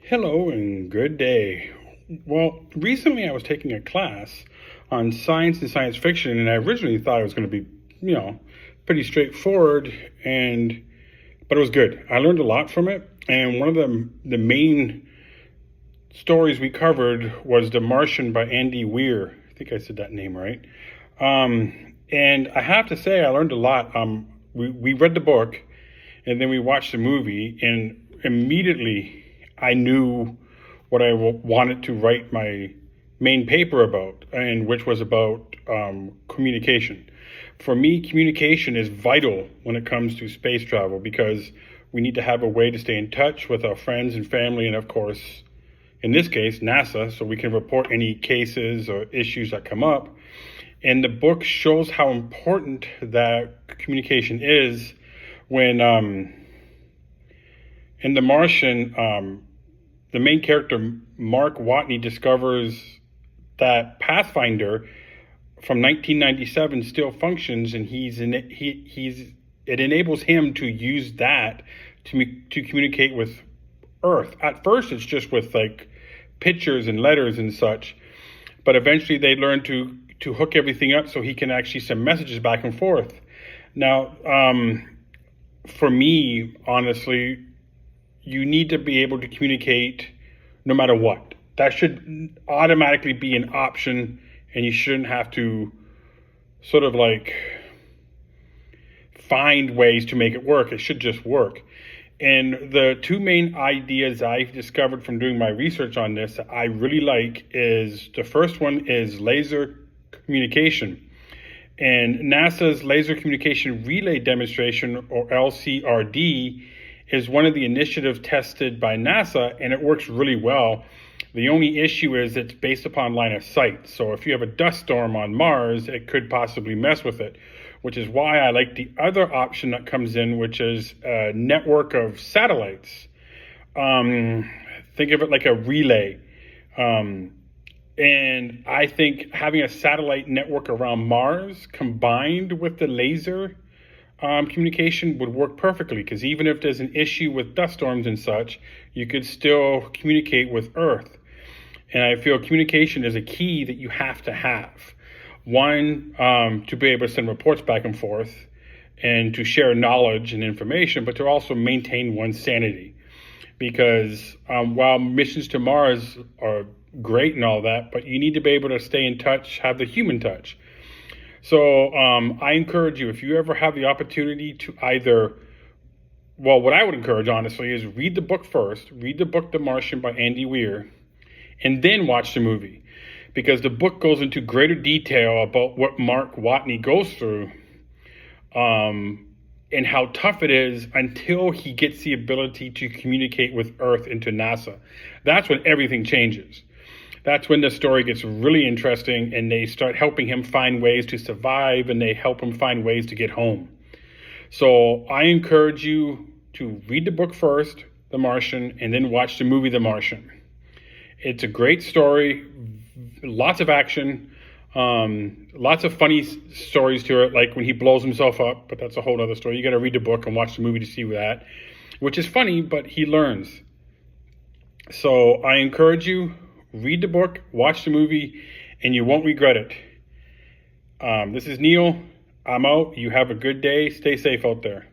Hello and good day. Well, recently I was taking a class on science and science fiction, and I originally thought it was going to be, pretty straightforward, but it was good. I learned a lot from it, and one of the main stories we covered was The Martian by Andy Weir. I think I said that name right. And I have to say, I learned a lot. We read the book, and then we watched the movie, and immediately I knew what I wanted to write my main paper about, and which was about communication. For me, communication is vital when it comes to space travel because we need to have a way to stay in touch with our friends and family, and of course, in this case, NASA, so we can report any cases or issues that come up. And the book shows how important that communication is when in The Martian, the main character, Mark Watney, discovers that Pathfinder from 1997 still functions, and it enables him to use that to communicate with Earth. At first, it's just with like pictures and letters and such, but eventually they learn to hook everything up so he can actually send messages back and forth. Now, for me, honestly, you need to be able to communicate no matter what. That should automatically be an option, and you shouldn't have to sort of like find ways to make it work. It should just work. And the two main ideas I've discovered from doing my research on this that I really like is, the first one is laser communication. And NASA's Laser Communication Relay Demonstration, or LCRD, is one of the initiatives tested by NASA, and it works really well. The only issue is it's based upon line of sight. So if you have a dust storm on Mars, it could possibly mess with it, which is why I like the other option that comes in, which is a network of satellites. Think of it like a relay. And I think having a satellite network around Mars combined with the laser communication would work perfectly, because even if there's an issue with dust storms and such, you could still communicate with Earth. And I feel communication is a key that you have to have. One, to be able to send reports back and forth and to share knowledge and information, but to also maintain one's sanity. Because while missions to Mars are great and all that, but you need to be able to stay in touch, have the human touch. So I encourage you, if you ever have the opportunity to what I would encourage, honestly, is read the book first. Read the book, The Martian by Andy Weir, and then watch the movie. Because the book goes into greater detail about what Mark Watney goes through and how tough it is until he gets the ability to communicate with Earth into NASA. That's when everything changes. That's when the story gets really interesting, and they start helping him find ways to survive, and they help him find ways to get home. So I encourage you to read the book first, The Martian, and then watch the movie, The Martian. It's a great story, lots of action, lots of funny stories to it, like when he blows himself up, but that's a whole other story. You got to read the book and watch the movie to see that, which is funny, but he learns. So I encourage you, read the book, watch the movie, and you won't regret it. This is Neil. I'm out. You have a good day. Stay safe out there.